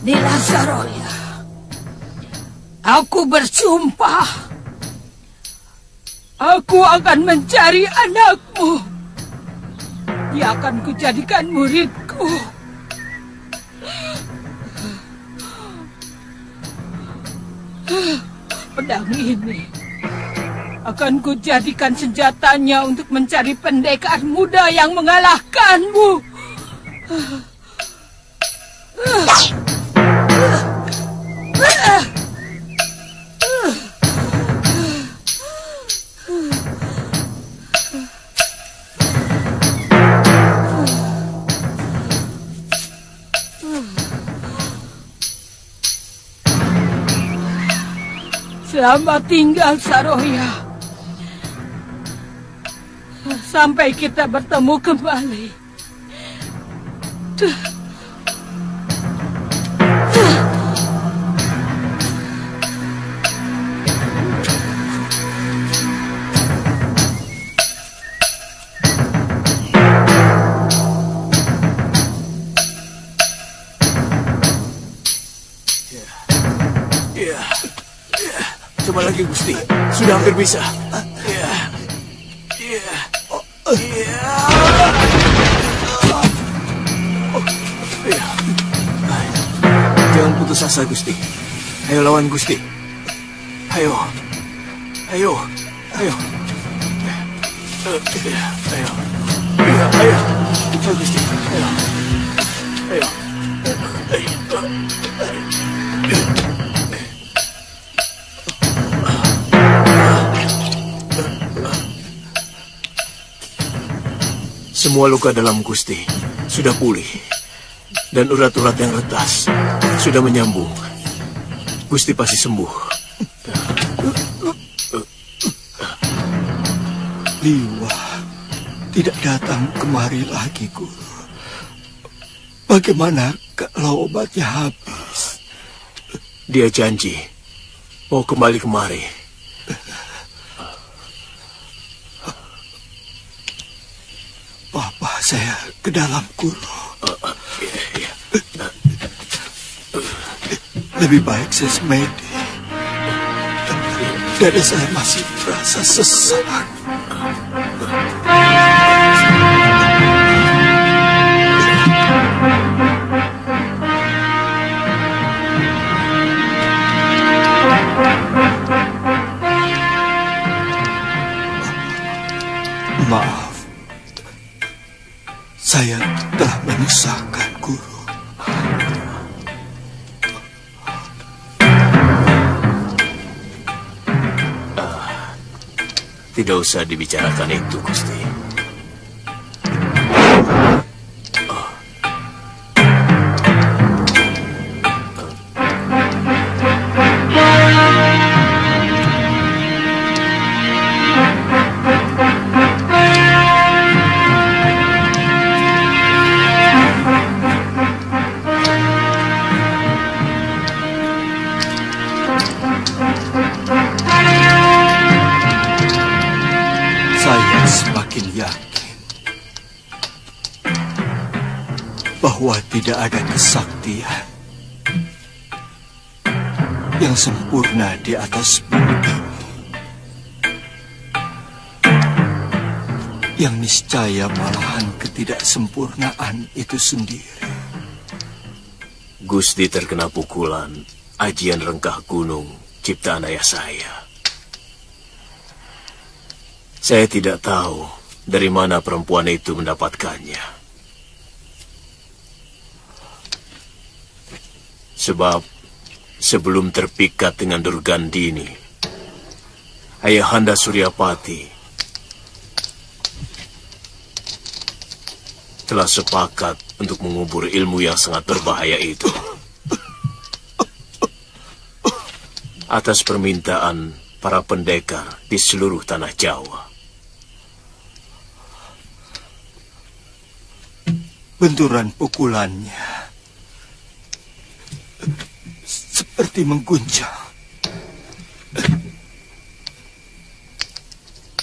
Nila Saroya, aku bersumpah, aku akan mencari anakmu. Dia akan kujadikan muridku. Pedang ini akan kujadikan senjatanya untuk mencari pendekar muda yang mengalahkanmu. Selamat tinggal, Saroya. Sampai kita bertemu kembali. Coba lagi, Gusti. Sudah hampir bisa. Jangan putus asa, Gusti. Ayo lawan Gusti. Ayo. Ayo. Ayo. Ayo. Ayo. Ayo, Gusti. Ayo. Ayo. Semua luka dalam Gusti sudah pulih, dan urat-urat yang retas sudah menyambung. Gusti pasti sembuh. Liwa tidak datang kemari lagi, Guru. Bagaimana kalau obatnya habis? Dia janji mau kembali kemari. Bawa saya ke dalam, Guru. Iya. Lebih baik saya semedi. Dada saya masih terasa sesak. Maaf, saya telah menyusahkan, Guru. Tidak usah dibicarakan itu, Gusti. Saya semakin yakin bahwa tidak ada kesaktian yang sempurna di atas bumi ini, yang niscaya malahan ketidaksempurnaan itu sendiri. Gusti terkena pukulan ajian rengkah gunung ciptaan ayah saya. Saya tidak tahu dari mana perempuan itu mendapatkannya. Sebab sebelum terpikat dengan Durgandini, Ayahanda Suryapati telah sepakat untuk mengubur ilmu yang sangat berbahaya itu. Atas permintaan para pendekar di seluruh tanah Jawa. Benturan pukulannya seperti mengguncang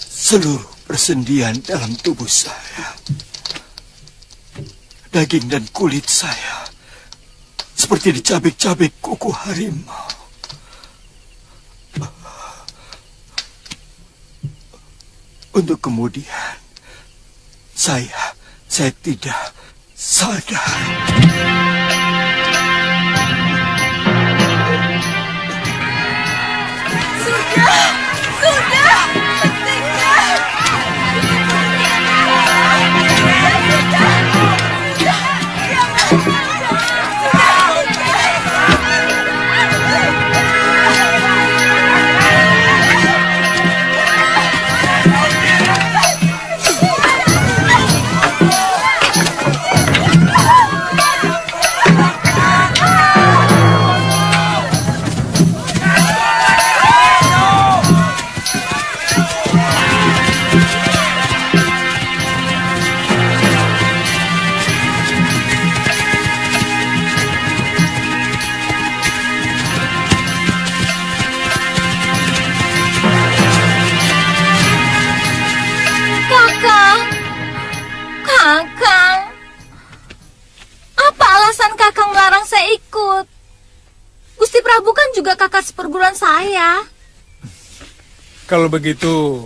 seluruh persendian dalam tubuh saya. Daging dan kulit saya seperti dicabik-cabik kuku harimau. Untuk kemudian saya tidak sadar. Prabu kan juga kakak seperguruan saya. Kalau begitu,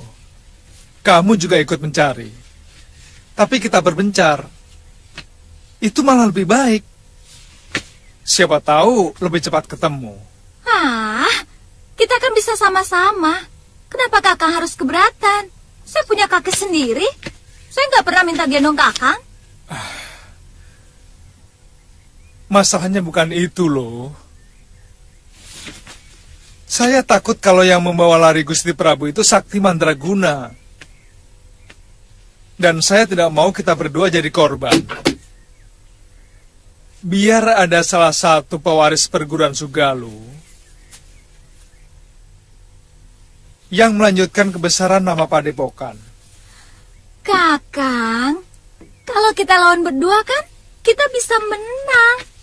kamu juga ikut mencari. Tapi kita berbencar. Itu malah lebih baik. Siapa tahu lebih cepat ketemu. Kita kan bisa sama-sama. Kenapa kakak harus keberatan? Saya punya kakek sendiri. Saya nggak pernah minta gendong kakak. Masalahnya bukan itu loh. Saya takut kalau yang membawa lari Gusti Prabu itu Sakti Mandraguna. Dan saya tidak mau kita berdua jadi korban. Biar ada salah satu pewaris perguruan Sugalu yang melanjutkan kebesaran nama Padepokan. Kakang, kalau kita lawan berdua kan, kita bisa menang.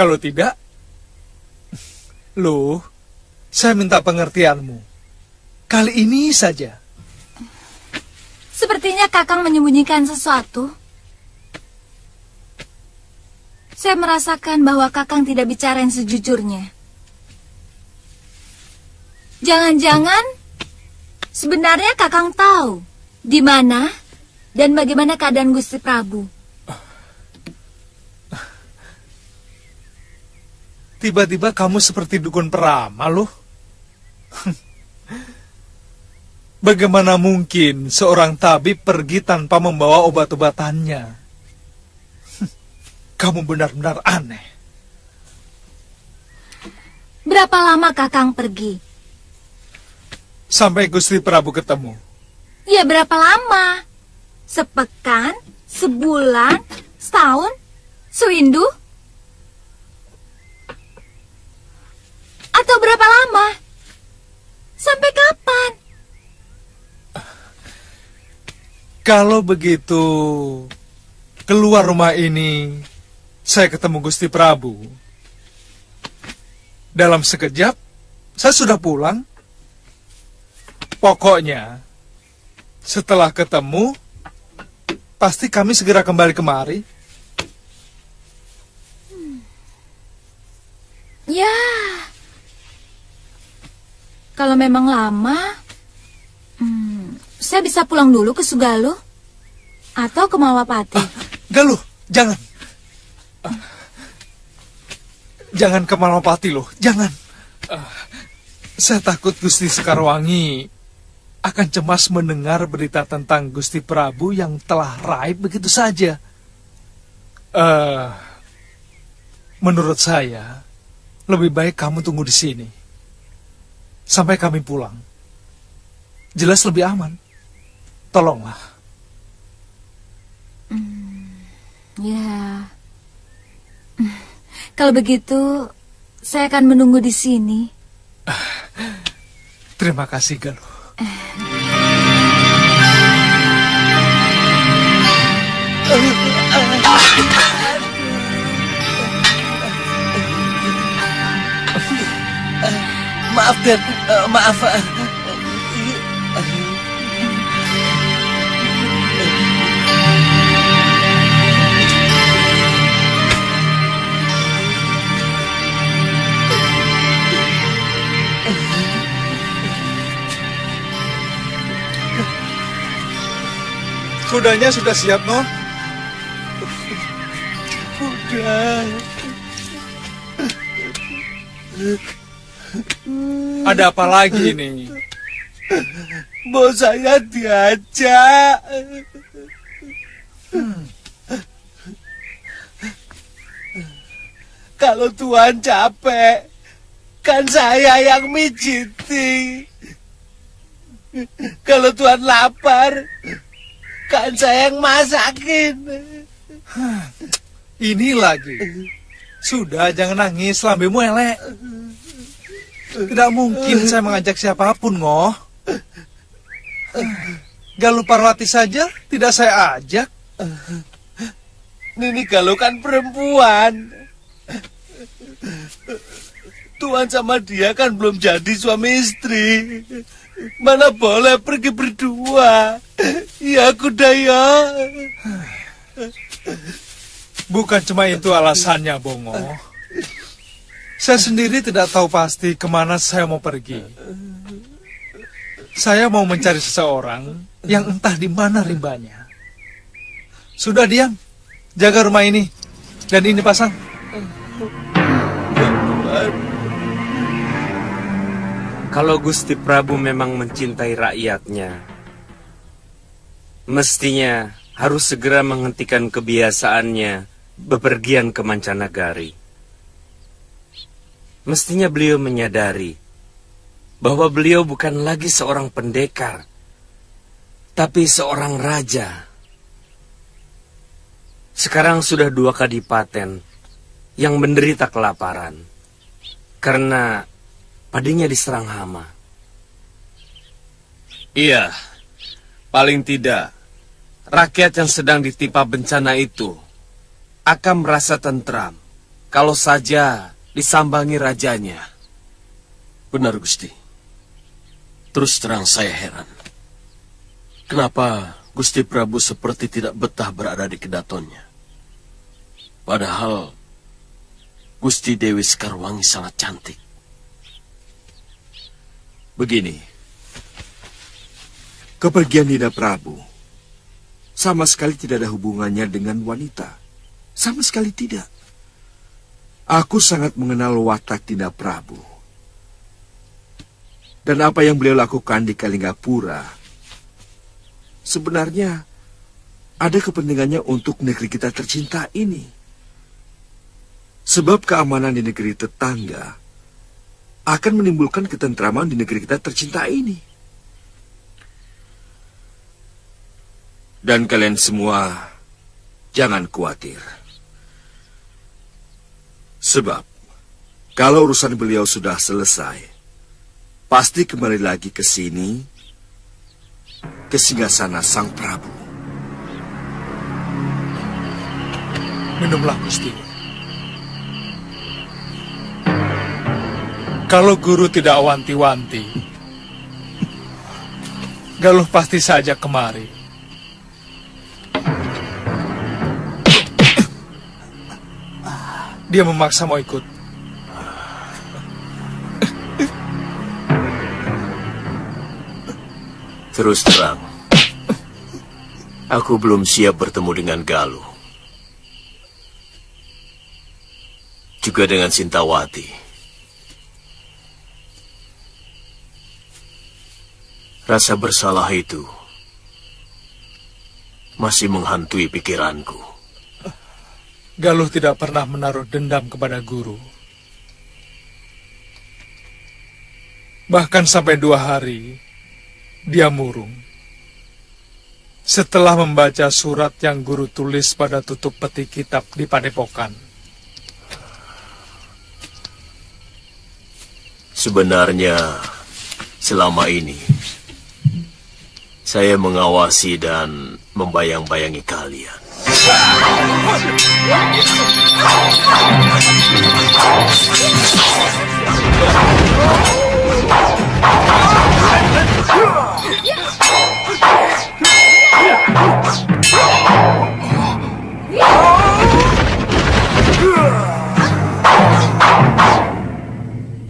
Kalau tidak, loh, saya minta pengertianmu. Kali ini saja. Sepertinya Kakang menyembunyikan sesuatu. Saya merasakan bahwa Kakang tidak bicara yang sejujurnya. Jangan-jangan sebenarnya Kakang tahu di mana dan bagaimana keadaan Gusti Prabu. Tiba-tiba kamu seperti dukun peramal loh. Bagaimana mungkin seorang tabib pergi tanpa membawa obat-obatannya? Kamu benar-benar aneh. Berapa lama Kakang pergi? Sampai Gusti Prabu ketemu. Ya berapa lama? Sepekan? Sebulan? Setahun? Sewindu? Atau berapa lama? Sampai kapan? Kalau begitu, keluar rumah ini, saya ketemu Gusti Prabu. Dalam sekejap, saya sudah pulang. Pokoknya, setelah ketemu, pasti kami segera kembali kemari. Ya, kalau memang lama, saya bisa pulang dulu ke Sugalo atau ke Mawapati. Galuh, jangan. Jangan ke Malapati loh, jangan. Saya takut Gusti Sekarwangi akan cemas mendengar berita tentang Gusti Prabu yang telah raib begitu saja. Menurut saya, lebih baik kamu tunggu di sini sampai kami pulang. Jelas lebih aman. Tolonglah. Ya. Kalau begitu, saya akan menunggu di sini. Terima kasih, Galuh. Maaf, Den. Maaf. Kudanya sudah siap, Noh? Udah. Ada apa lagi ini? Mau saya diajak. Kalau Tuhan capek, kan saya yang mijiti. Kalau Tuhan lapar, kan saya yang masakin. Ini lagi. Sudah, jangan nangis, lambemu elek. Tidak mungkin saya mengajak siapapun, Ngoh. Galuh Parwati saja tidak saya ajak. Nini Galuh kan perempuan. Tuhan sama dia kan belum jadi suami istri. Mana boleh pergi berdua. Ya Kudaya. Bukan cuma itu alasannya, Bongo. Saya sendiri tidak tahu pasti kemana saya mau pergi. Saya mau mencari seseorang yang entah di mana rimbanya. Sudah diam, jaga rumah ini. Dan ini pasang. Kalau Gusti Prabu memang mencintai rakyatnya, mestinya harus segera menghentikan kebiasaannya bepergian ke mancanagari. Mestinya beliau menyadari bahwa beliau bukan lagi seorang pendekar, tapi seorang raja. Sekarang sudah 2 kadipaten yang menderita kelaparan karena padinya diserang hama. Iya, paling tidak rakyat yang sedang ditimpa bencana itu akan merasa tentram kalau saja disambangi rajanya. Benar, Gusti. Terus terang saya heran. Kenapa Gusti Prabu seperti tidak betah berada di kedatonnya? Padahal Gusti Dewi Sekarwangi sangat cantik. Begini, kepergian Dinda Prabu sama sekali tidak ada hubungannya dengan wanita. Sama sekali tidak. Aku sangat mengenal watak Dinda Prabu. Dan apa yang beliau lakukan di Kalinggapura sebenarnya ada kepentingannya untuk negeri kita tercinta ini. Sebab keamanan di negeri tetangga akan menimbulkan ketentraman di negeri kita tercinta ini. Dan kalian semua jangan khawatir. Sebab kalau urusan beliau sudah selesai, pasti kembali lagi ke sini, ke singgasana Sang Prabu. Minumlah, Gusti. Kalau guru tidak wanti-wanti, Galuh pasti saja kemari. Dia memaksa mau ikut. Terus terang, aku belum siap bertemu dengan Galuh. Juga dengan Sintawati. Rasa bersalah itu masih menghantui pikiranku. Galuh tidak pernah menaruh dendam kepada guru. Bahkan sampai 2 hari, dia murung. Setelah membaca surat yang guru tulis pada tutup peti kitab di padepokan. Sebenarnya, selama ini, saya mengawasi dan membayang-bayangi kalian.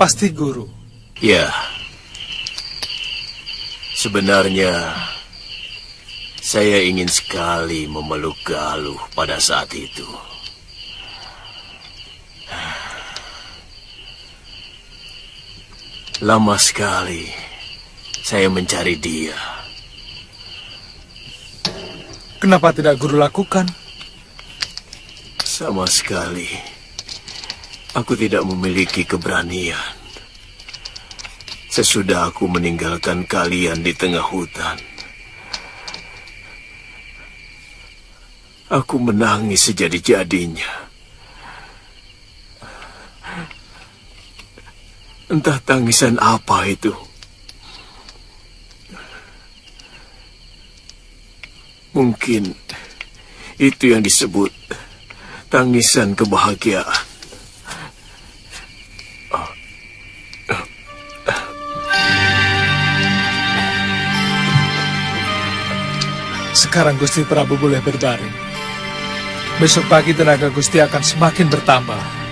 Pasti guru. Ya, sebenarnya saya ingin sekali memeluk Galuh pada saat itu. Lama sekali saya mencari dia. Kenapa tidak guru lakukan? Sama sekali, aku tidak memiliki keberanian. Sesudah aku meninggalkan kalian di tengah hutan, aku menangis sejadi-jadinya. Entah tangisan apa itu. Mungkin itu yang disebut tangisan kebahagiaan. Sekarang Gusti Prabu boleh berbaring. Besok pagi tenaga Gusti akan semakin bertambah.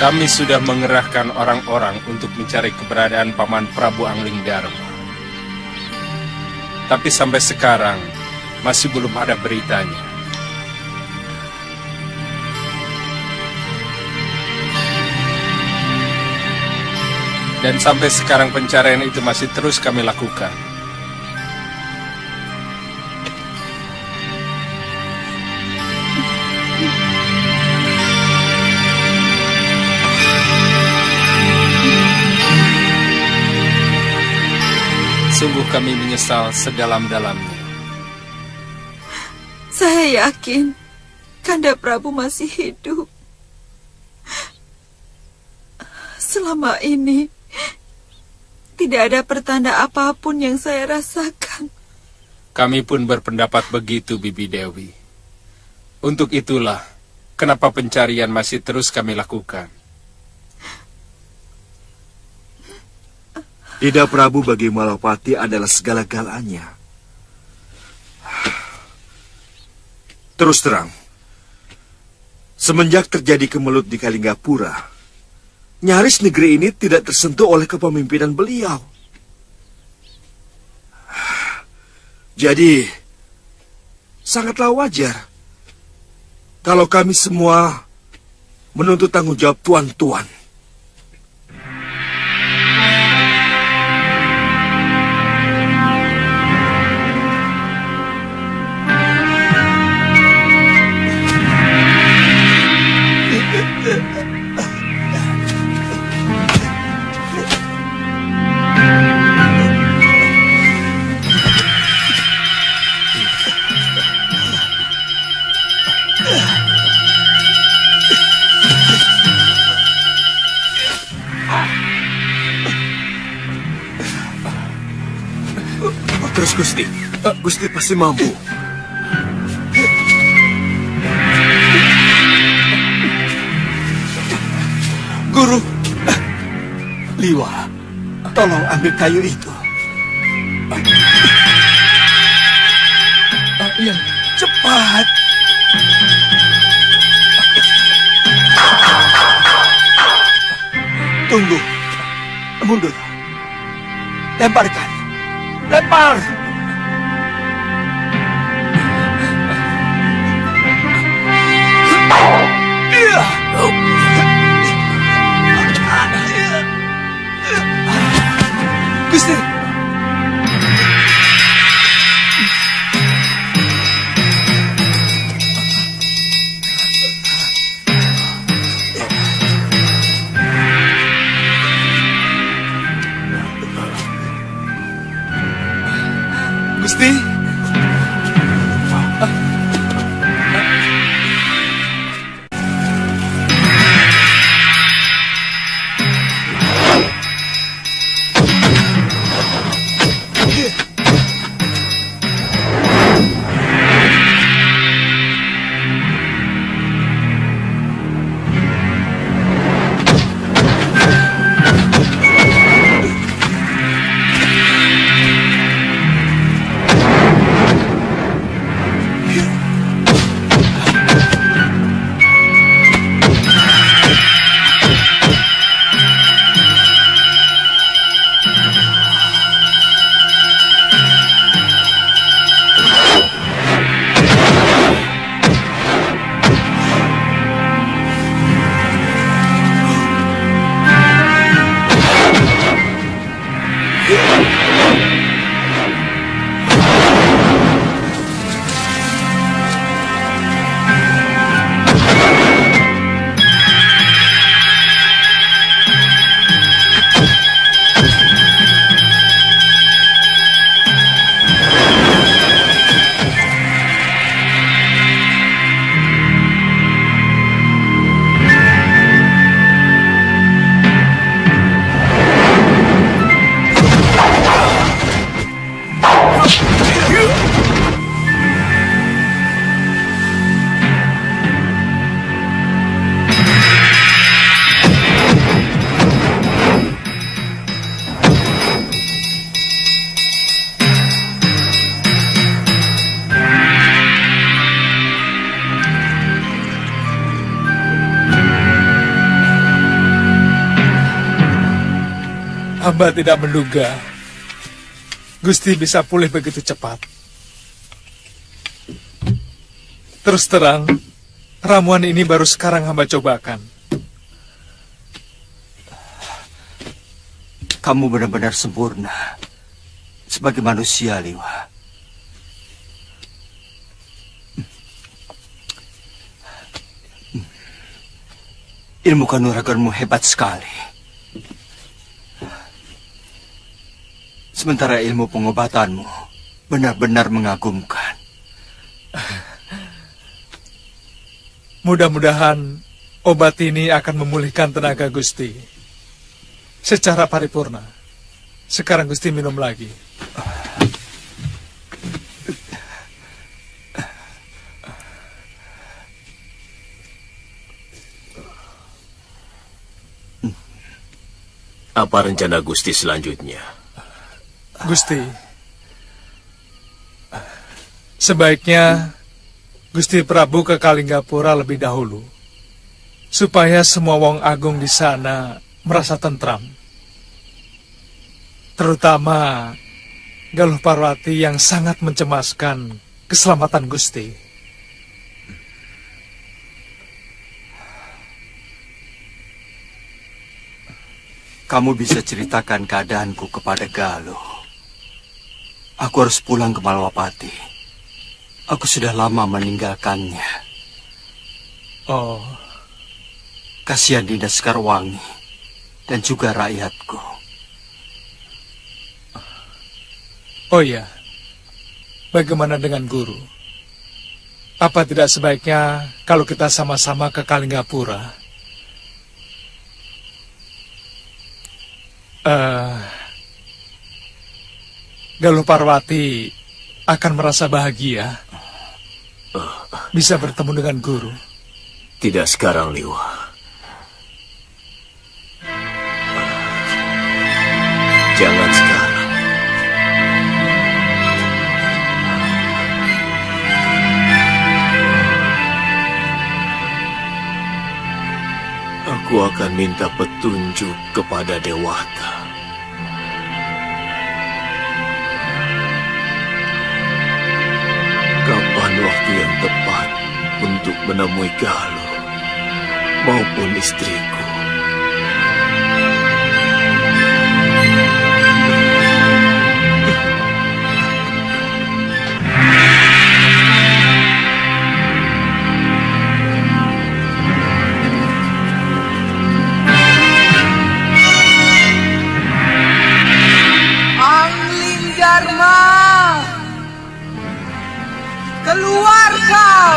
Kami sudah mengerahkan orang-orang untuk mencari keberadaan Paman Prabu Anglingdarma. Tapi sampai sekarang masih belum ada beritanya. Dan sampai sekarang pencarian itu masih terus kami lakukan. kami menyesal sedalam-dalamnya. Saya yakin Kanda Prabu masih hidup. Selama ini tidak ada pertanda apapun yang saya rasakan. Kami pun berpendapat begitu, Bibi Dewi. Untuk itulah, kenapa pencarian masih terus kami lakukan. Ida Prabu bagi Malapati adalah segala-galanya. Terus terang, semenjak terjadi kemelut di Kalinggapura, nyaris negeri ini tidak tersentuh oleh kepemimpinan beliau. Jadi, sangatlah wajar kalau kami semua menuntut tanggung jawab tuan-tuan. Terus Gusti, Gusti pasti mampu. Guru, Liwa, tolong ambil kayu itu. Ya, Cepat. Tunggu. Mundur. Lemparkan. Lempar. Gusti. Gusti. Hamba tidak menduga Gusti bisa pulih begitu cepat. Terus terang, ramuan ini baru sekarang hamba cobakan. Kamu benar-benar sempurna sebagai manusia, Liwa. Ilmu kanuraganmu hebat sekali. Sementara ilmu pengobatanmu benar-benar mengagumkan. Mudah-mudahan obat ini akan memulihkan tenaga Gusti secara paripurna. Sekarang Gusti minum lagi. Apa rencana Gusti selanjutnya? Gusti, sebaiknya Gusti Prabu ke Kalinggapura lebih dahulu, supaya semua wong agung di sana merasa tentram. Terutama Galuh Parwati yang sangat mencemaskan keselamatan Gusti. Kamu bisa ceritakan keadaanku kepada Galuh. Aku harus pulang ke Malwapati. Aku sudah lama meninggalkannya. Oh, Kasihan Dinda Sekarwangi dan juga rakyatku. oh iya. Bagaimana dengan guru? Apa tidak sebaiknya kalau kita sama-sama ke Kalinggapura? Galuh Parwati akan merasa bahagia bisa bertemu dengan guru. Tidak sekarang, Liwa. Jangan sekarang. Aku akan minta petunjuk kepada Dewata. Kapan waktu yang tepat untuk menemui Galuh maupun istriku? Dharma, keluar kau!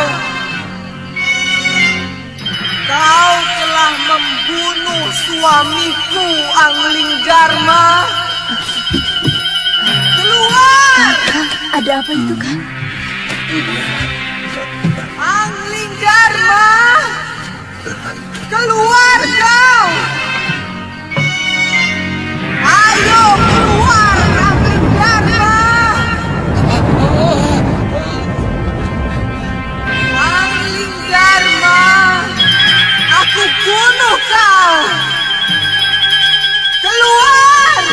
Kau telah membunuh suamiku, Angling Dharma. Keluar! Ada apa itu, Kang? Angling Dharma, keluar kau! Ayo keluar, Angling Dharma! Angling Dharma, aku bunuh kau! Keluar!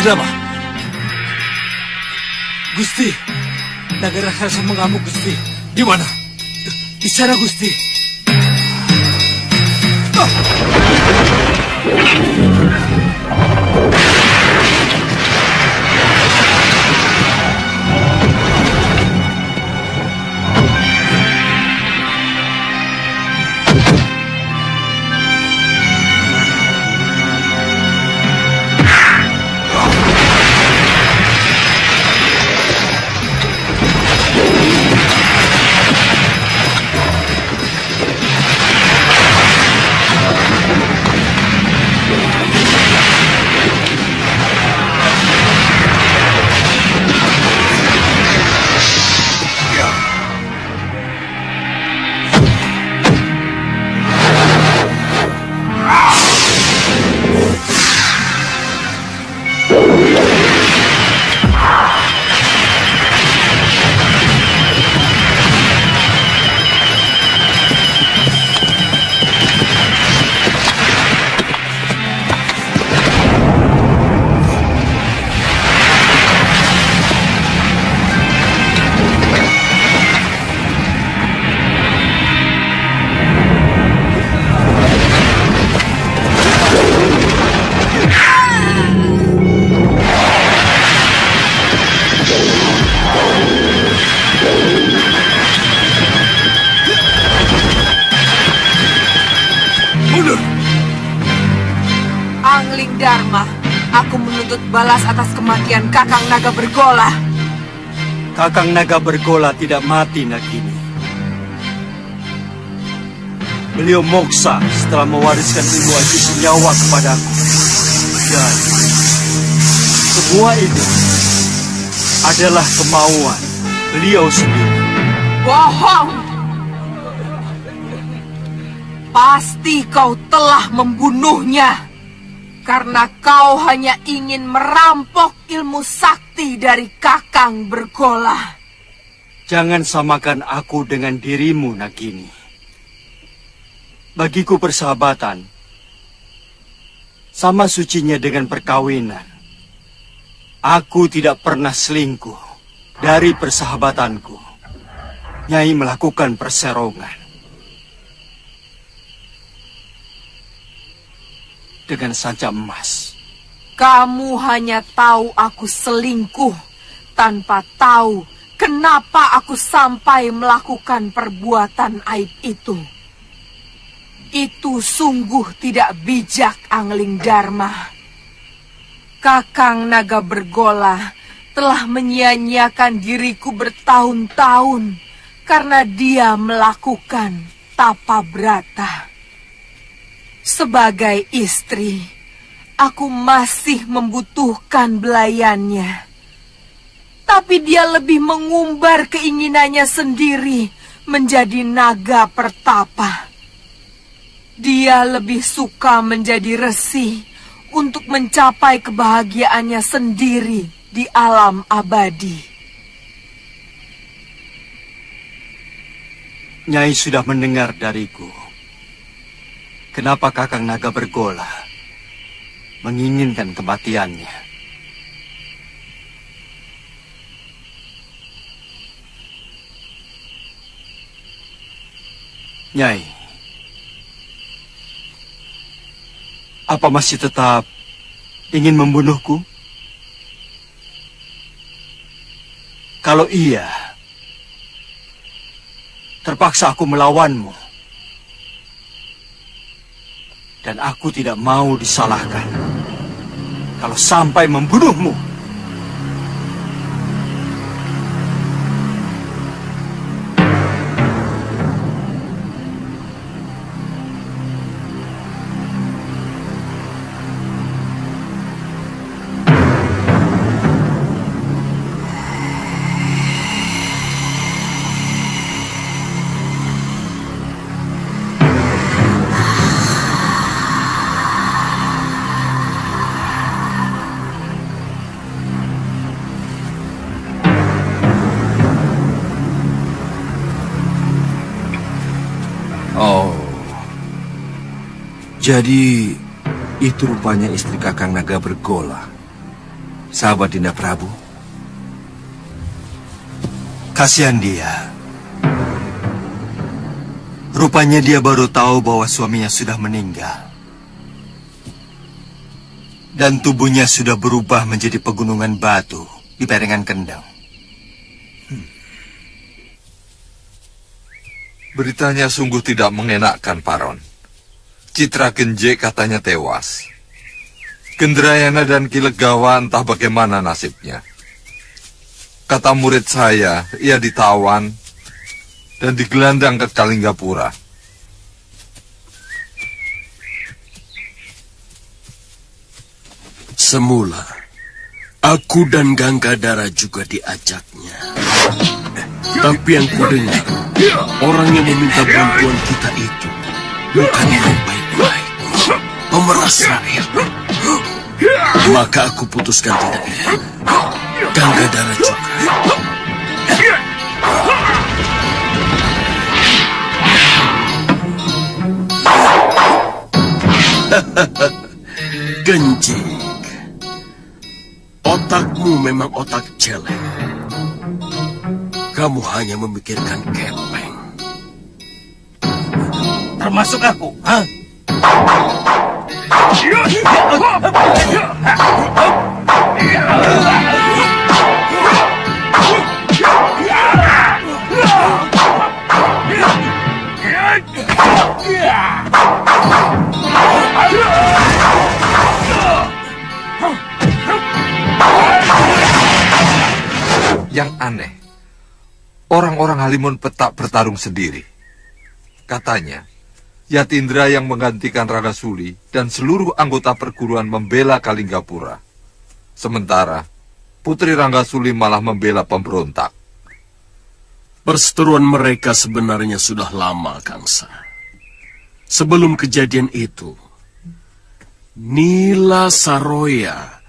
Ada apa? Gusti, naga raksasa mengamuk, Gusti. Di mana? Di sana, Gusti. Angling Dharma, aku menuntut balas atas kematian Kakang Naga Bergola. Kakang Naga Bergola tidak mati, Nagini. Beliau moksa setelah mewariskan ilmu aji senyawa kepadaku. Dan semua itu adalah kemauan beliau sendiri. Bohong! Pasti kau telah membunuhnya. Karena kau hanya ingin merampok ilmu sakti dari Kakang Bergola. Jangan samakan aku dengan dirimu, Nagini. Bagiku persahabatan sama sucinya dengan perkawinan. Aku tidak pernah selingkuh dari persahabatanku. Nyai melakukan perserongan dengan sanca emas. Kamu hanya tahu aku selingkuh tanpa tahu kenapa aku sampai melakukan perbuatan aib itu. Itu sungguh tidak bijak, Angling Dharma. Kakang Naga Bergola telah menyia-nyiakan diriku bertahun-tahun karena dia melakukan tapa brata. Sebagai istri, aku masih membutuhkan belayannya. Tapi dia lebih mengumbar keinginannya sendiri menjadi naga pertapa. Dia lebih suka menjadi resi untuk mencapai kebahagiaannya sendiri di alam abadi. Nyai sudah mendengar dariku. Kenapa Kakang Naga Bergola menginginkan kematiannya? Nyai, apa masih tetap ingin membunuhku? Kalau iya, terpaksa aku melawanmu. Dan aku tidak mau disalahkan kalau sampai membunuhmu. Jadi, itu rupanya istri Kakang Naga Bergola. sahabat Dinda Prabu. Kasihan dia. Rupanya dia baru tahu bahwa suaminya sudah meninggal. Dan tubuhnya sudah berubah menjadi pegunungan batu di Perengan Kendeng. Beritanya sungguh tidak mengenakkan, Paron. Citra Genje katanya tewas. Gendrayana dan Kilegawa entah bagaimana nasibnya. Kata murid saya, ia ditawan dan digelandang ke Kalinggapura. Semula, aku dan Ganggadara juga diajaknya. Tapi yang kudengar, orang yang meminta bantuan kita itu bukan orang baik-baik, pemeras rakyat. Maka aku putuskan tidak ikut. Ganggadara juga. Genjik, otakmu memang otak jelek. Kamu hanya memikirkan kepeng. Termasuk aku, ha? Yang aneh, orang-orang Halimun Petak bertarung sendiri. Katanya, Yatindra yang menggantikan Rangasuli dan seluruh anggota perguruan membela Kalinggapura. Sementara, Putri Rangasuli malah membela pemberontak. Perseteruan mereka sebenarnya sudah lama, Kangsa. Sebelum kejadian itu, Nila Saroya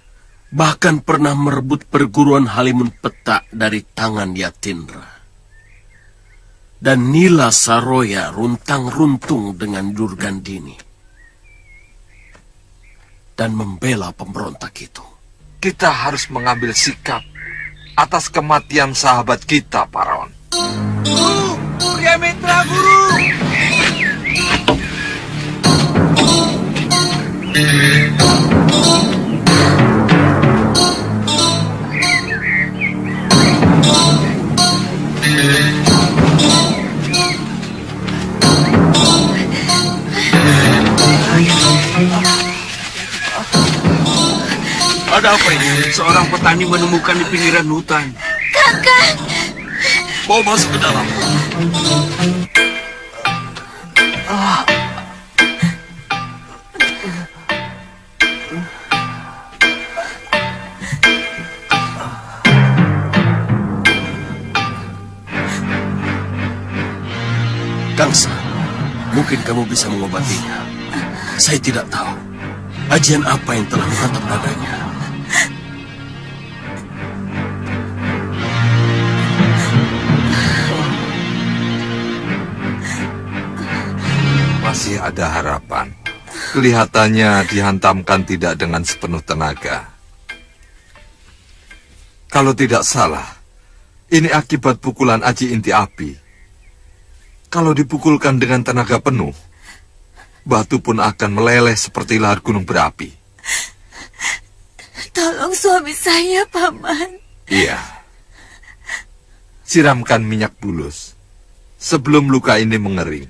bahkan pernah merebut perguruan Halimun Petak dari tangan Yatindra. Dan Nila Saroya runtang-runtung dengan Durgandini dan membela pemberontak itu. Kita harus mengambil sikap atas kematian sahabat kita, Paron. Guru! Pria Mitra, Guru! Ada apa ini? Seorang petani menemukan di pinggiran hutan. Kakak! Bawa masuk ke dalam. Kangsa, mungkin kamu bisa mengobatinya. Saya tidak tahu ajian apa yang telah menatap padanya. Masih ada harapan. Kelihatannya dihantamkan tidak dengan sepenuh tenaga. Kalau tidak salah, ini akibat pukulan aji inti api. Kalau dipukulkan dengan tenaga penuh, batu pun akan meleleh seperti lahar gunung berapi. Tolong suami saya, Paman. Iya. Siramkan minyak bulus sebelum luka ini mengering,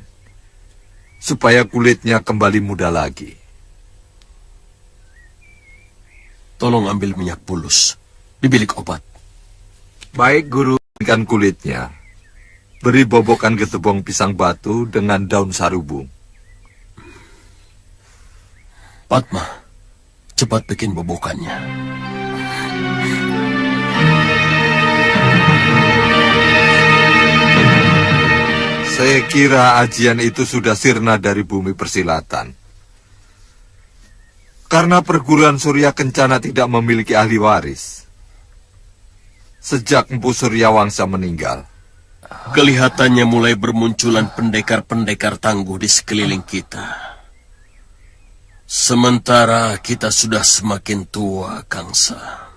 supaya kulitnya kembali muda lagi. Tolong ambil minyak bulus di bilik obat. Baik, Guru. Keringkan kulitnya. Beri bobokan getebong pisang batu dengan daun sarubung. Padma, cepat bikin bobokannya. Saya kira ajian itu sudah sirna dari bumi persilatan. Karena perguruan Surya Kencana tidak memiliki ahli waris. Sejak Empu Suryawangsa meninggal, Kelihatannya mulai bermunculan pendekar-pendekar tangguh di sekeliling kita. Sementara kita sudah semakin tua, Kangsa.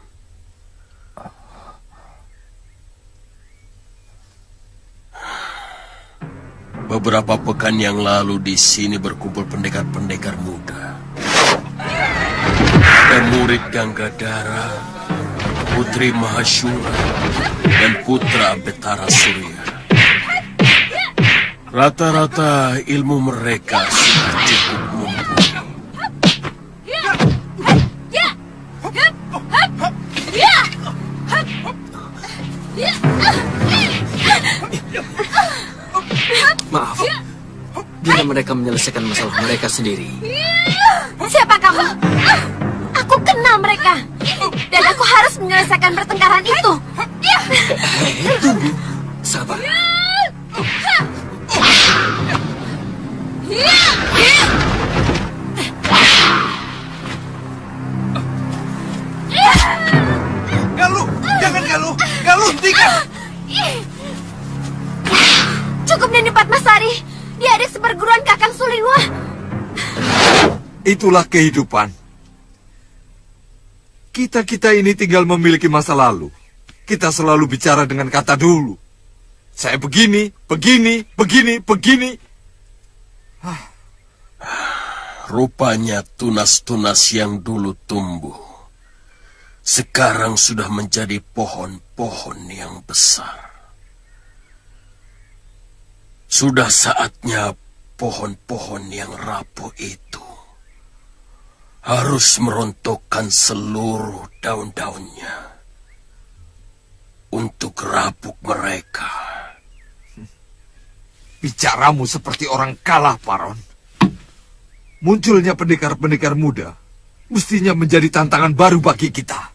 Beberapa pekan yang lalu di sini berkumpul pendekar-pendekar muda. Ada murid Ganggadara, Putri Mahashura, dan Putra Betara Surya. Rata-rata ilmu mereka sudah cukup mumpuni. Maaf, bila mereka menyelesaikan masalah mereka sendiri. Siapa kamu? Aku kenal mereka. Dan aku harus menyelesaikan pertengkaran itu. Tunggu, sabar. Galuh, jangan Galuh. Galuh, hentikan. Cukup Nini Padmasari. Dia adik seperguruan Kakang Suliwa. Itulah kehidupan. Kita-kita ini tinggal memiliki masa lalu. Kita selalu bicara dengan kata dulu. Saya begini, begini, begini, begini. Rupanya tunas-tunas yang dulu tumbuh sekarang sudah menjadi pohon-pohon yang besar. Sudah saatnya pohon-pohon yang rapuh itu harus merontokkan seluruh daun-daunnya untuk rabuk mereka. Bicaramu seperti orang kalah, Paron. Munculnya pendekar-pendekar muda mestinya menjadi tantangan baru bagi kita.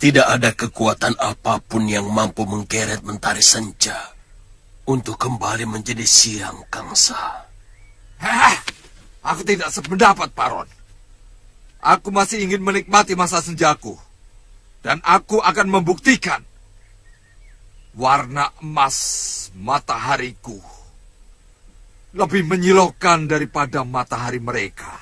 Tidak ada kekuatan apapun yang mampu menggeret Mentari Senja untuk kembali menjadi siang Kangsa. Aku tidak sependapat, Paron. Aku masih ingin menikmati masa senjaku. Dan aku akan membuktikan warna emas matahariku lebih menyilaukan daripada matahari mereka.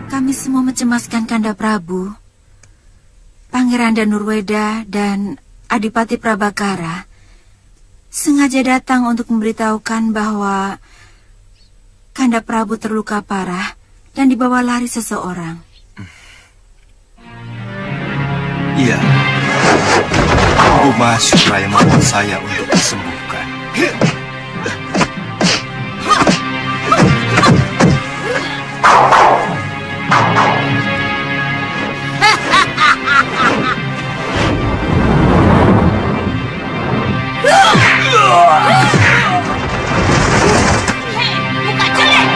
Kami semua mencemaskan Kanda Prabu. Pangeran Danurweda dan Adipati Prabakara sengaja datang untuk memberitahukan bahwa Kanda Prabu terluka parah dan dibawa lari seseorang. Iya, Bu Mahashura yang membuat saya untuk disembuhkan. Bukan jelek.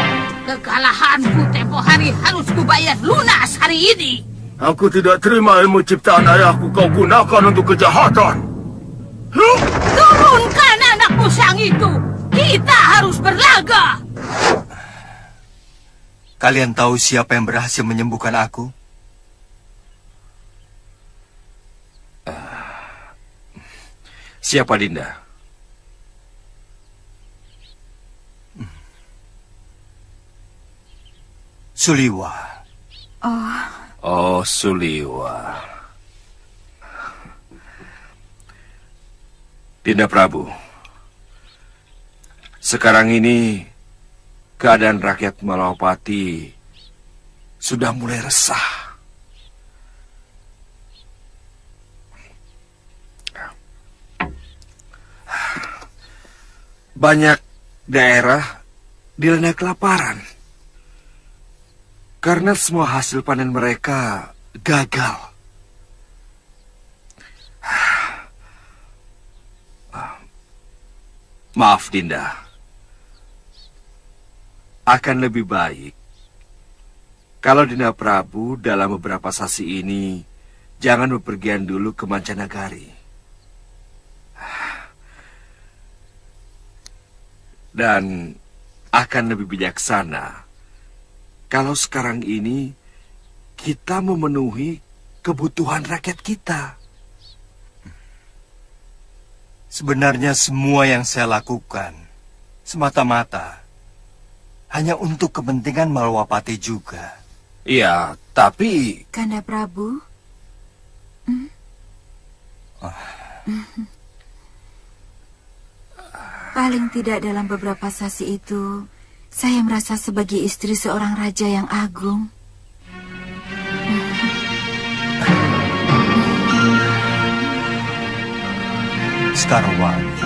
Kekalahanku tempo hari harus kubayar lunas hari ini. Aku tidak terima ilmu ciptaan ayahku kau gunakan untuk kejahatan. Turunkan anak musang itu. Kita harus berlaga. Kalian tahu siapa yang berhasil menyembuhkan aku? Siapa, Dinda? Suliwa. Oh, Suliwa. Dinda Prabu, sekarang ini keadaan rakyat Malawapati sudah mulai resah. Banyak daerah dilanda kelaparan karena semua hasil panen mereka gagal. Maaf, Dinda. Akan lebih baik kalau Dinda Prabu dalam beberapa sasi ini jangan bepergian dulu ke mancanagari. Dan akan lebih bijaksana kalau sekarang ini kita memenuhi kebutuhan rakyat kita. Sebenarnya semua yang saya lakukan semata-mata hanya untuk kepentingan Malwapati juga. Ya, tapi... Kanda Prabu? Paling tidak dalam beberapa sasi itu, saya merasa sebagai istri seorang raja yang agung. Sekarwangi.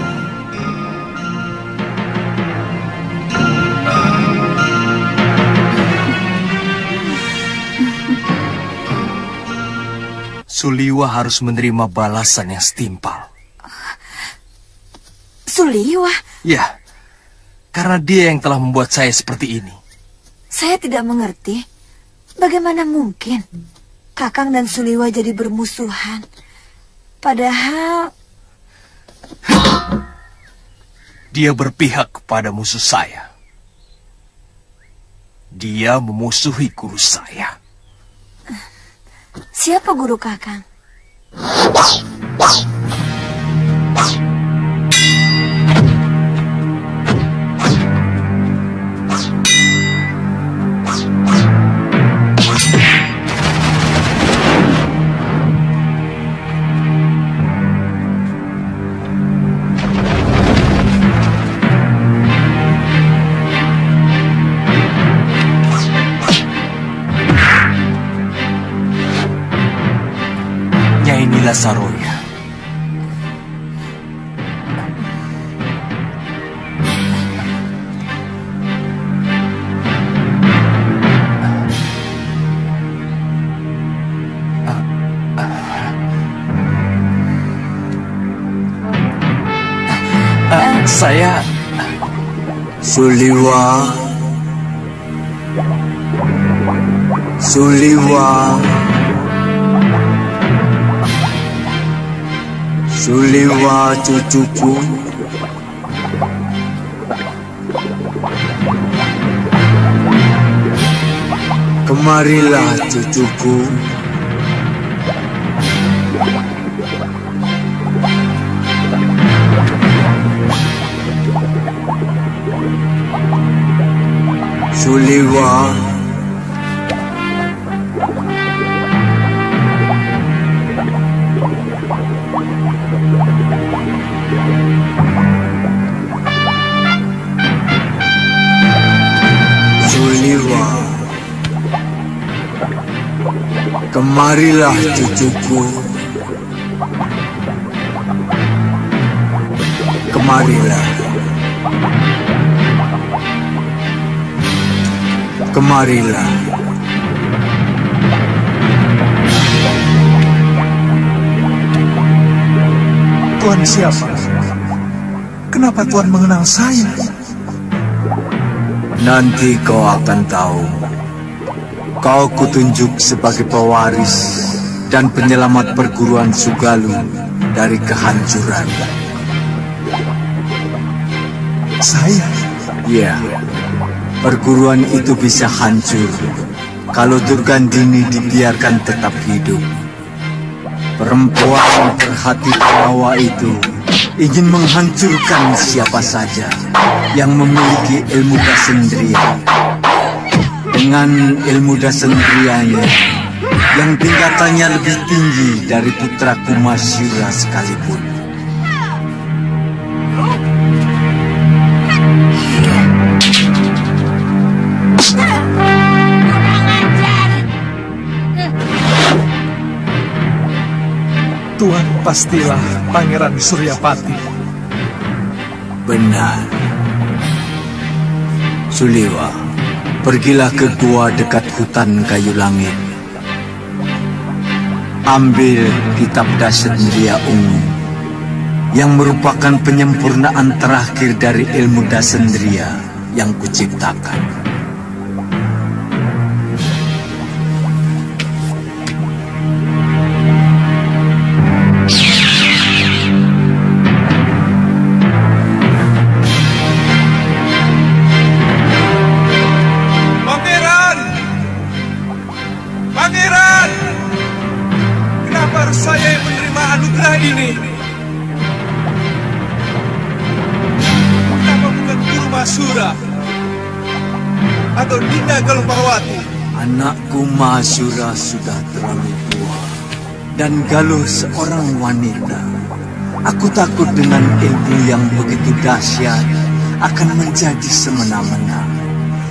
Suliwa harus menerima balasan yang setimpal. Suliwa? Ya, karena dia yang telah membuat saya seperti ini. Saya tidak mengerti. Bagaimana mungkin Kakang dan Suliwa jadi bermusuhan? Padahal... Dia berpihak kepada musuh saya. Dia memusuhi guru saya. Siapa guru Kakang? Saroya. Saya Suliwa. Suliwa cucuku. Kemarilah cucuku. Suliwa. Suliwa. Kemarilah cucuku. Kemarilah. Kemarilah. Tuan siapa? Kenapa Tuan mengenal saya? Nanti kau akan tahu. Kau kutunjuk sebagai pewaris dan penyelamat perguruan Sugalu dari kehancuran. Saya? Ya, perguruan itu bisa hancur kalau Durgandini dibiarkan tetap hidup. Perempuan berhati perawa itu ingin menghancurkan siapa saja yang memiliki ilmu dasendria. Dengan ilmu dasendrianya yang tingkatannya lebih tinggi dari putra Kumasyura sekalipun. Tuan pastilah Pangeran Suryapati. Benar. Suliwa, pergilah ke gua dekat hutan kayu langit. Ambil kitab Dasendriya Ungu yang merupakan penyempurnaan terakhir dari ilmu Dasendriya yang kuciptakan. Mahasura atau Dinda Galumpawati. Anakku Mahasura sudah terlalu tua dan Galuh seorang wanita. Aku takut dengan ilmu yang begitu dahsyat akan menjadi semena-mena.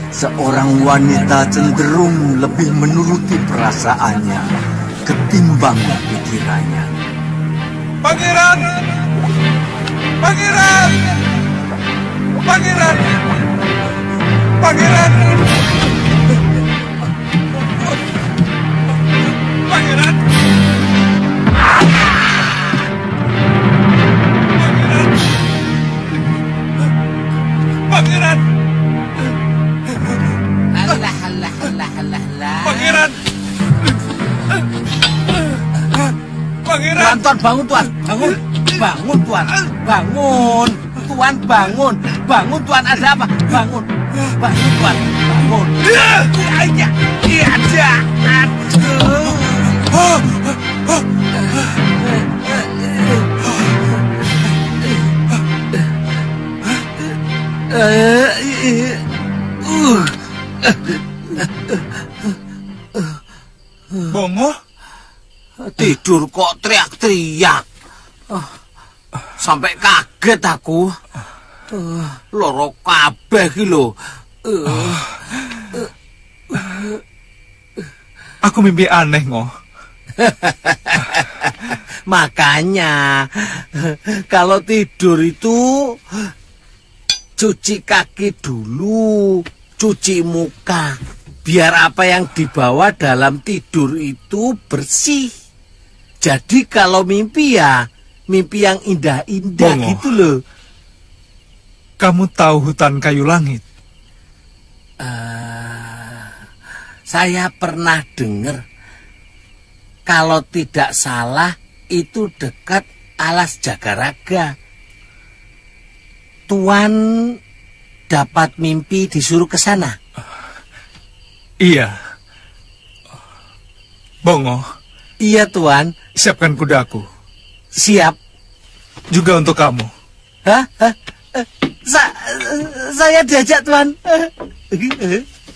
Seorang wanita cenderung lebih menuruti perasaannya ketimbang pikirannya. Pangeran! Pangeran! Pangeran! Pangeran! Pangeran! Pangeran! Allah. Pangeran! Pangeran! Tuan, bangun Tuan, bangun. Bangun Tuan, bangun. Tuan, bangun. Bangun Tuan, ada apa? Bangun. Bangun Tuan, bangun. Iya. Bongo? Tidur kok teriak-teriak. Sampai kaget aku. Loro kabeh iki lho. Aku mimpi aneh, Ngo. Makanya kalau tidur itu cuci kaki dulu, cuci muka. Biar apa yang dibawa dalam tidur itu bersih. Jadi kalau mimpi ya mimpi yang indah-indah gitu loh. Kamu tahu hutan kayu langit? Saya pernah dengar. Kalau tidak salah itu dekat Alas Jagaraga. Tuan dapat mimpi disuruh ke sana? Iya. Bongo. Iya, Tuan. Siapkan kudaku. Siap. Juga untuk kamu. Hah? Saya diajak, Tuan.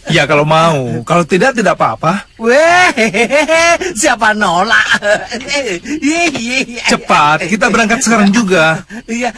Ya kalau mau. Kalau tidak apa-apa. Weh, siapa nolak? Cepat, kita berangkat sekarang juga. Ya.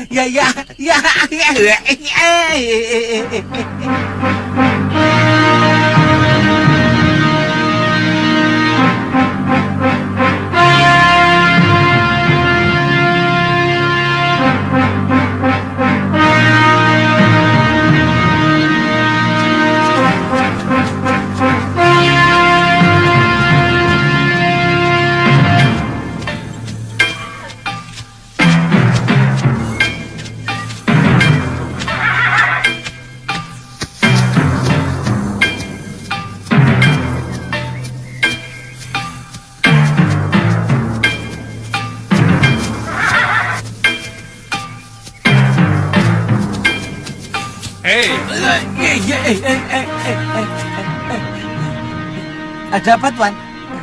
Ada apa, Tuan?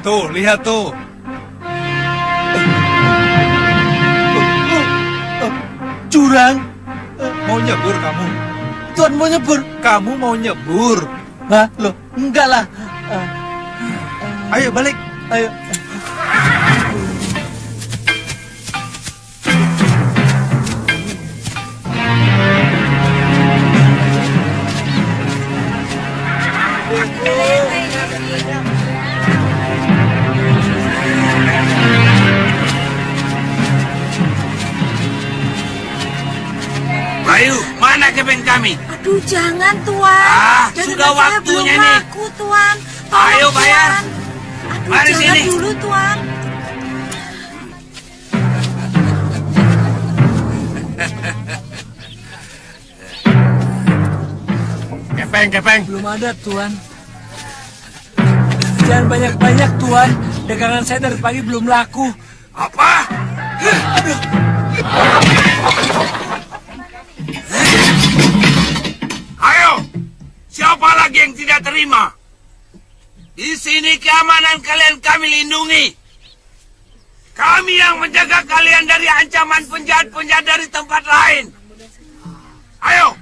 Tuh, lihat tuh. Jurang. Mau nyebur kamu? Tuan mau nyebur? Kamu mau nyebur? Hah? Loh, enggak lah. Ayo balik. Ayo. Bayu, mana keping kami? Aduh, jangan, Tuan. Sudah waktunya belum nih. laku, Tuan. Ayo bayar. Tuan. Aduh, Mari jangan sini. dulu, Tuan. Kepeng. Belum ada, Tuan. Jangan banyak-banyak, Tuan. Dagangan saya dari pagi belum laku. Apa? Ayo, siapa lagi yang tidak terima? Di sini keamanan kalian kami lindungi. Kami yang menjaga kalian dari ancaman penjahat-penjahat dari tempat lain. Ayo,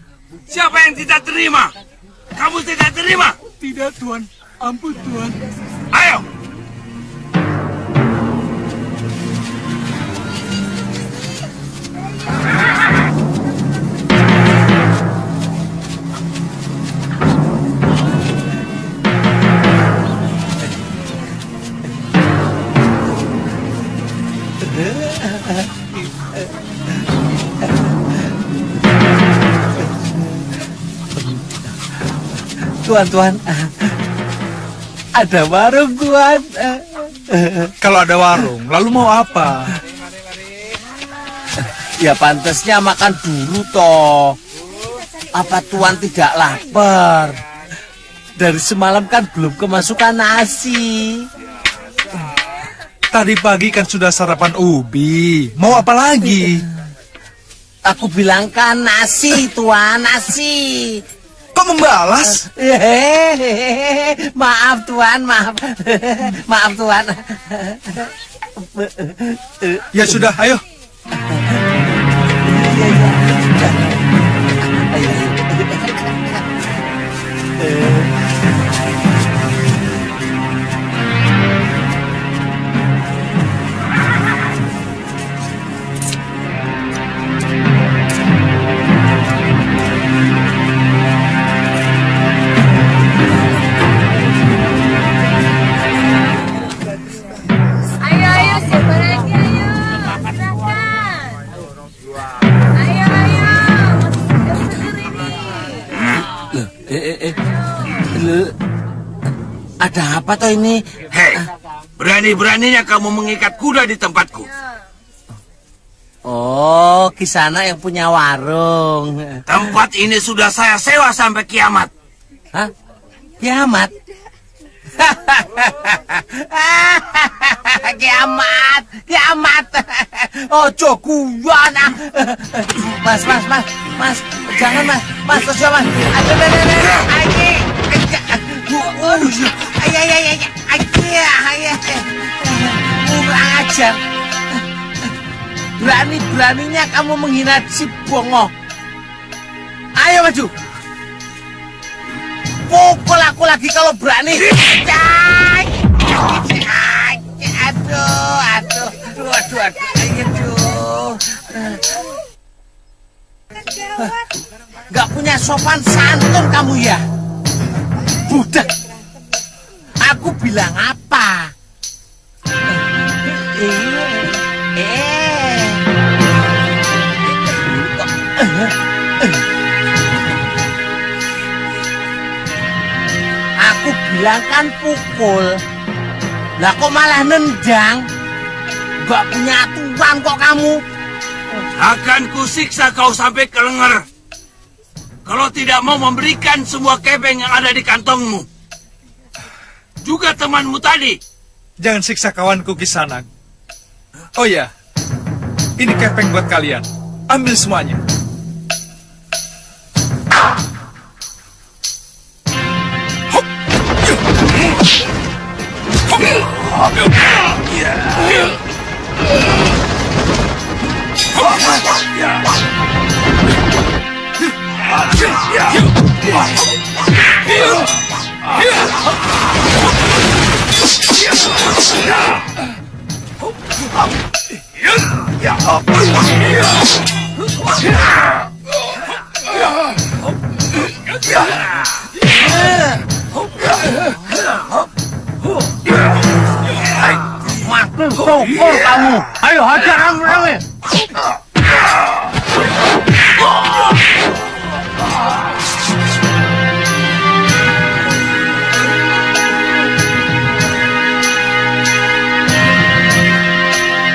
siapa Siapa yang tidak terima? Kamu tidak terima? Tidak, Tuan. Ampun, Tuan. Ayo. Tuan, ada warung, Tuan. Kalau ada warung, lalu mau apa? Ya pantasnya makan dulu toh. Apa Tuan tidak lapar? Dari semalam kan belum kemasukan nasi. Tadi pagi kan sudah sarapan ubi. Mau apa lagi? Aku bilang kan nasi, Tuan, nasi. Kok membalas? Maaf, Tuan, maaf. Maaf, Tuan. Ya sudah, ayo. Ayo, siapa lagi? Ayo, silakan. Ayo. Ada apa toh ini? Hei, berani-beraninya kamu mengikat kuda di tempatku. Oh, Kisana yang punya warung. Tempat ini sudah saya sewa sampai kiamat. Hah? Kiamat? Kiamat. Oh, joguan. Mas. Jangan, Mas. Terus Mas. Kurang ajar. Berani-beraninya kamu menghina si Bongo. Ayo maju. Pukul aku lagi kalau berani. Aduh. Gak punya sopan santun kamu ya? Budak. Aku bilang apa? Aku bilang kan pukul. Lah kok malah nendang? Gak punya aturan kok kamu. Akan kusiksa kau sampai ke lenger. Kalau tidak mau memberikan semua kepeng yang ada di kantongmu. Juga temanmu tadi. Jangan siksa kawanku Kisanak. Oh ya, ini kepeng buat kalian. Ambil semuanya. Pukul kamu. Ayo hajar rame-rame.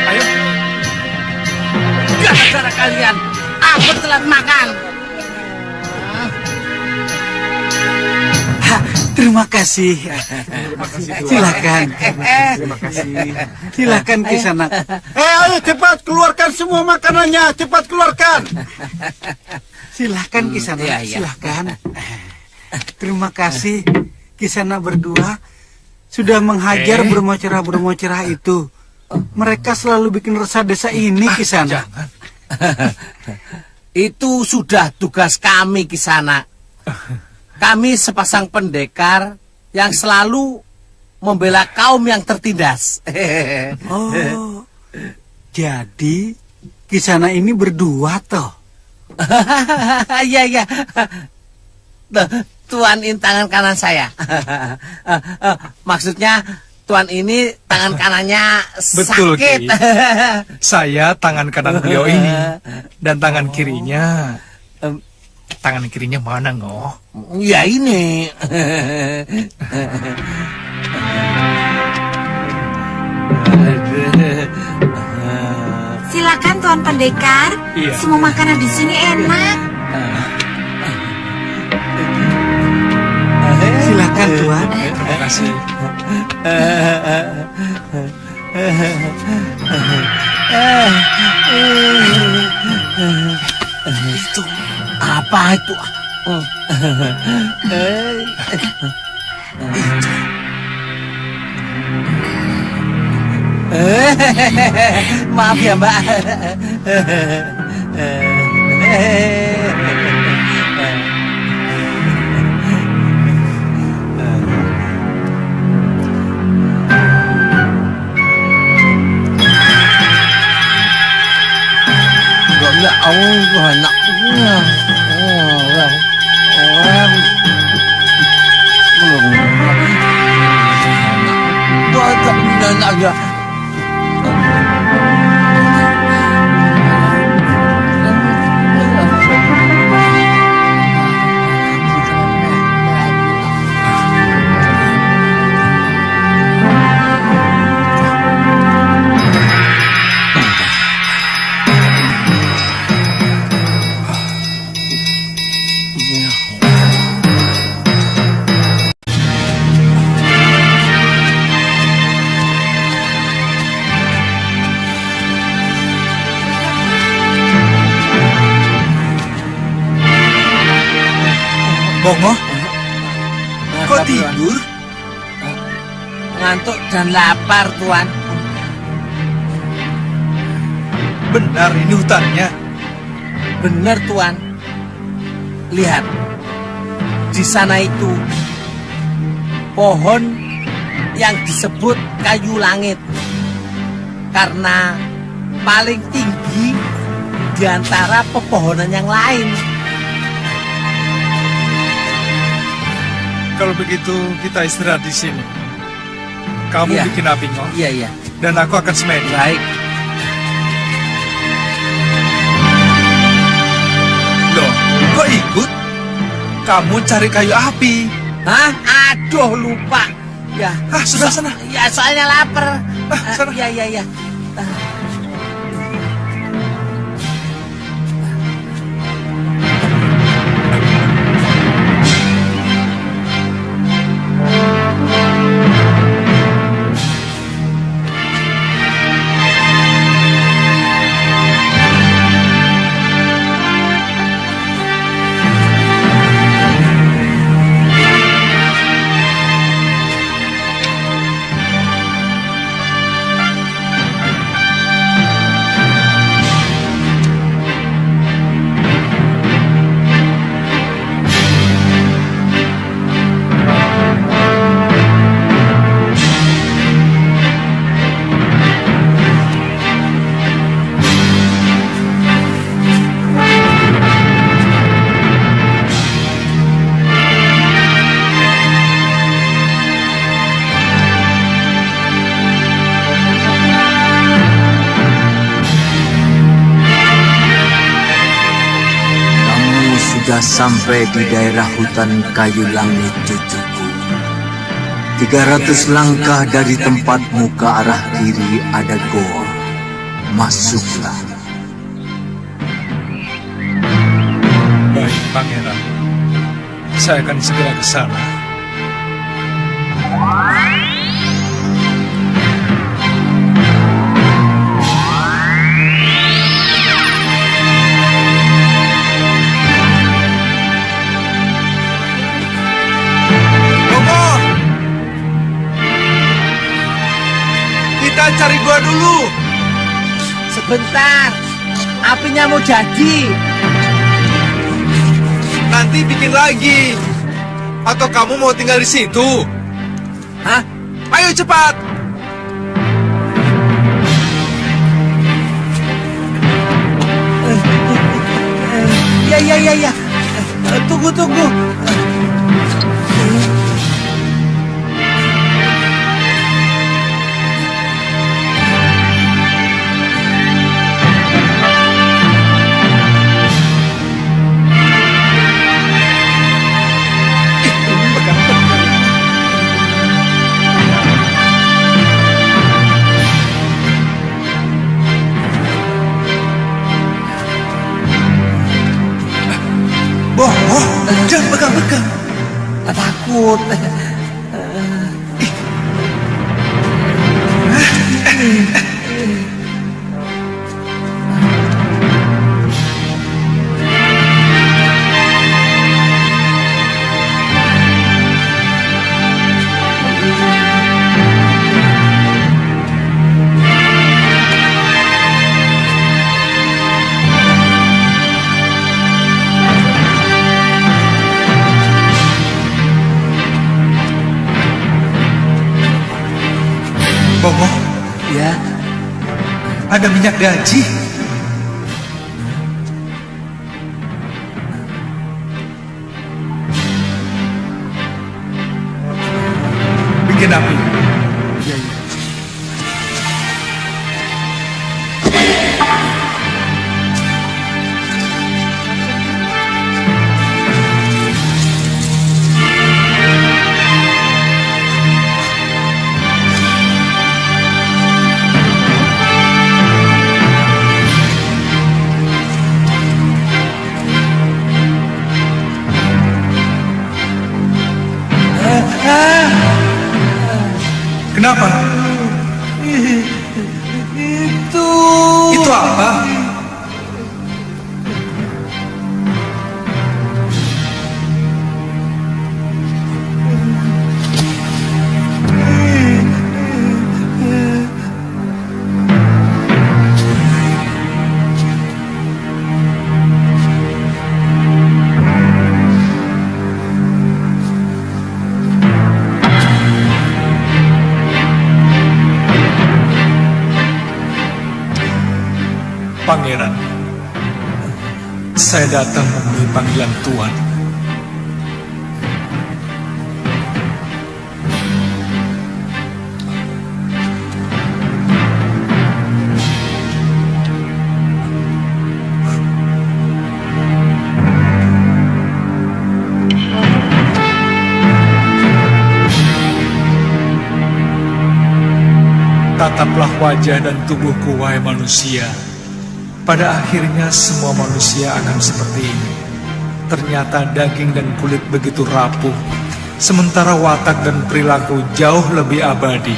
Ayo. Gara-gara kalian, aku telat makan. Terima kasih. Silakan. Silakan Kisanak. Ayo cepat keluarkan semua makanannya, cepat keluarkan. Silakan Kisanak, silakan. Terima kasih Kisanak berdua sudah menghajar bermocerah itu. Mereka selalu bikin resah desa ini, Kisanak. Itu sudah tugas kami, Kisana. Kami sepasang pendekar yang selalu membela kaum yang tertindas. Oh, jadi Kisana ini berdua toh? Iya. Tuan ini tangan kanan saya. Maksudnya Tuan ini tangan kanannya Betul, sakit. Ki. Saya tangan kanan beliau ini. Dan tangan kirinya... Tangan kirinya mana, Ngoh? Ya ini. Silakan Tuan Pendekar. Iya. Semua makanan di sini enak. Silakan Tuan. Terima kasih. Itu apa itu? Maaf ya, Mbak. Enggak, anaknya. Belum. Aja. Bongo? Kok tidur? Ngantuk dan lapar, Tuan. Benar ini hutannya? Benar, Tuan. Lihat. Di sana itu pohon yang disebut kayu langit. Karena paling tinggi di antara pepohonan yang lain. Kalau begitu kita istirahat di sini. Kamu Iya. bikin api, Ngoh. Iya. Dan aku akan semedi. Baik. Loh, kok ikut? Kamu cari kayu api. Hah? Aduh, lupa. Ya. Sudah sana. Ya, soalnya lapar. Sana. Iya. Sudah sampai di daerah hutan kayu langit, cucuku. 300 langkah dari tempatmu ke arah kiri ada goa. Masuklah. Baik, Pangeran. Saya akan segera ke sana. Kita cari gua dulu. Sebentar. Apinya mau jadi. nanti bikin lagi. Atau kamu mau tinggal di situ? Hah? Ayo cepat. Ya. Tunggu. Bongo, jangan pegang-pegang. Takut. Bongo, Ya, ada minyak gaji. Bikin api. Kenapa? Itu apa? Pangeran, saya datang memenuhi panggilan Tuan. Tataplah wajah dan tubuhku, wahai manusia. Pada akhirnya semua manusia akan seperti ini. Ternyata daging dan kulit begitu rapuh, sementara watak dan perilaku jauh lebih abadi.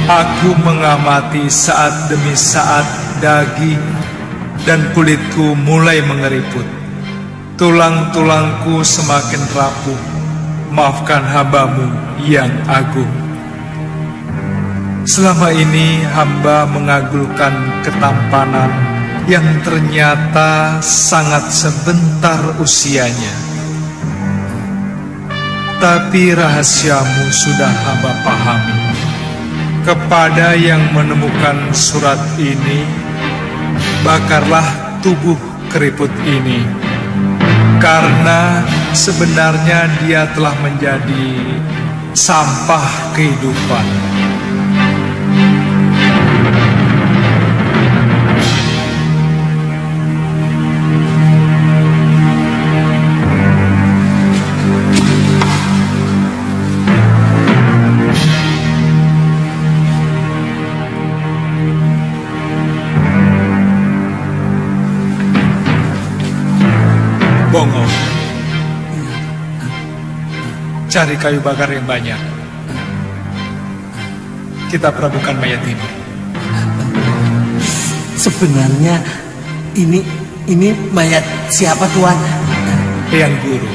Aku mengamati saat demi saat daging dan kulitku mulai mengeriput. Tulang-tulangku semakin rapuh. Maafkan hambamu yang agung. Selama ini hamba mengagulkan ketampanan yang ternyata sangat sebentar usianya. Tapi rahasiamu sudah hamba pahami. Kepada yang menemukan surat ini, bakarlah tubuh keriput ini. Karena sebenarnya dia telah menjadi sampah kehidupan. Bongo, cari kayu bakar yang banyak. Kita perabukan mayat ini. sebenarnya ini mayat siapa, Tuan? Eyang Guru.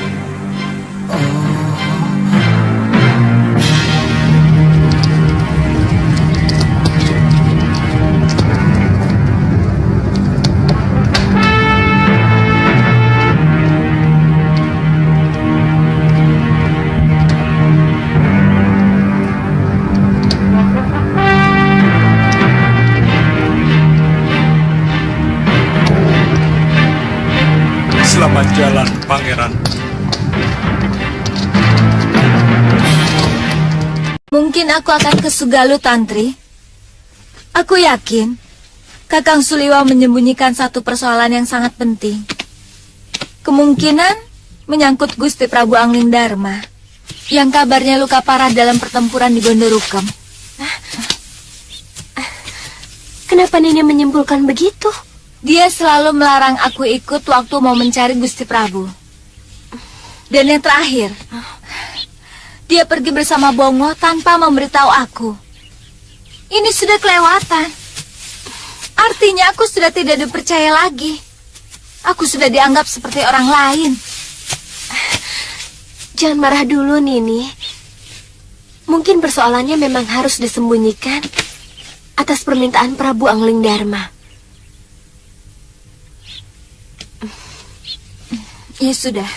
Selamat jalan, Pangeran. Mungkin aku akan ke Sugalu, Tantri. Aku yakin Kakang Suliwa menyembunyikan satu persoalan yang sangat penting. Kemungkinan menyangkut Gusti Prabu Angling Dharma, yang kabarnya luka parah dalam pertempuran di Gondorukem. Kenapa Nini menyimpulkan begitu? Dia selalu melarang aku ikut waktu mau mencari Gusti Prabu. Dan yang terakhir, dia pergi bersama Bongo tanpa memberitahu aku. Ini sudah kelewatan. Artinya aku sudah tidak dipercaya lagi. Aku sudah dianggap seperti orang lain. Jangan marah dulu, Nini. Mungkin persoalannya memang harus disembunyikan atas permintaan Prabu Angling Dharma. Ya sudah.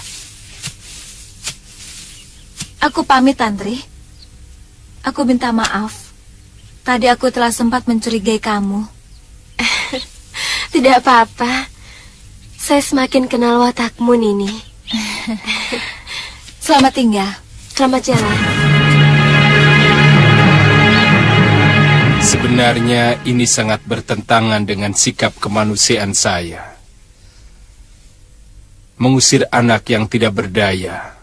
Aku pamit, Tantri. Aku minta maaf. Tadi aku telah sempat mencurigai kamu. Tidak apa-apa. Saya semakin kenal watakmu, Nini. Selamat tinggal. Selamat jalan. Sebenarnya ini sangat bertentangan dengan sikap kemanusiaan saya. Mengusir anak yang tidak berdaya.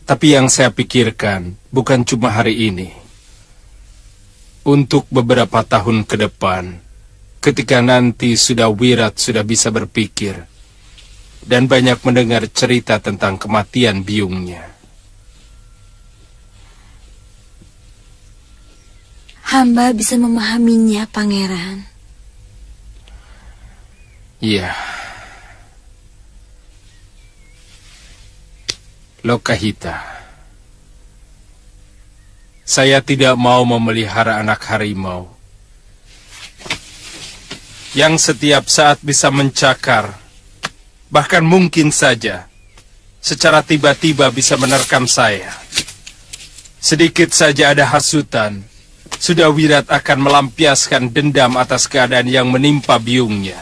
Tapi yang saya pikirkan bukan cuma hari ini. Untuk beberapa tahun ke depan, ketika nanti Wirat sudah bisa berpikir dan banyak mendengar cerita tentang kematian biungnya. Hamba bisa memahaminya, Pangeran. Iya. Lokahita. Saya tidak mau memelihara anak harimau yang setiap saat bisa mencakar, bahkan mungkin saja secara tiba-tiba bisa menerkam saya. Sedikit saja ada hasutan, sudah Wirat akan melampiaskan dendam atas keadaan yang menimpa biungnya.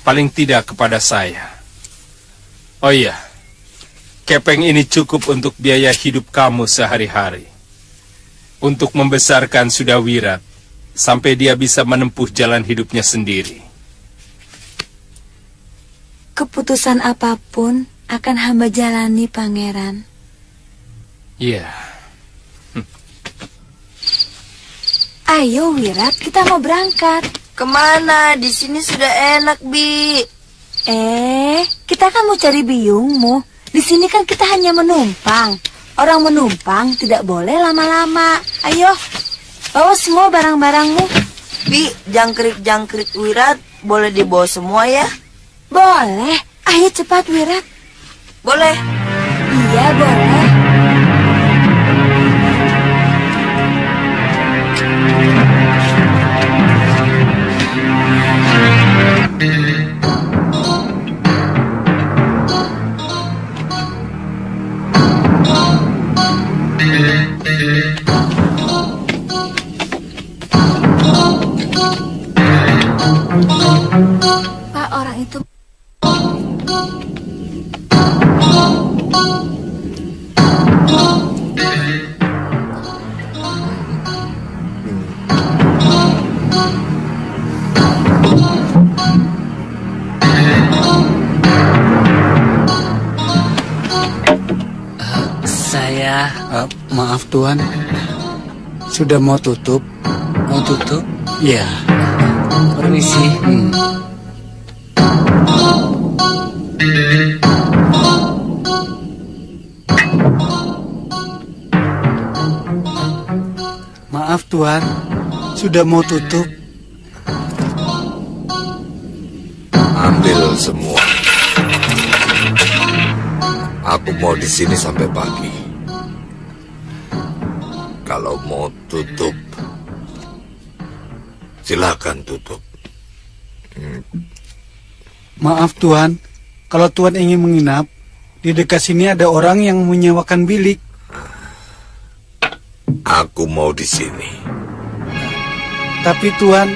Paling tidak kepada saya. Oh iya, kepeng ini cukup untuk biaya hidup kamu sehari-hari. Untuk membesarkan Wirat sampai dia bisa menempuh jalan hidupnya sendiri. Keputusan apapun akan hamba jalani, Pangeran. Iya. Ayo, Wirat, kita mau berangkat. Kemana? Di sini sudah enak, Bi. Kita kan mau cari biungmu. Di sini kan kita hanya menumpang. Orang menumpang tidak boleh lama-lama. Ayo, bawa semua barang-barangmu. Bi, jangkrik-jangkrik Wirat boleh dibawa semua ya? Boleh. Ayo cepat, Wirat. Boleh. Iya, boleh. Pak, orang itu... Maaf Tuan, sudah mau tutup. Mau tutup? Ya. Permisi. Maaf Tuan, sudah mau tutup. Ambil semua. Aku mau di sini sampai pagi. Kalau mau tutup, silakan tutup. Maaf Tuan, kalau Tuan ingin menginap, di dekat sini ada orang yang menyewakan bilik. Aku mau di sini. Tapi Tuan...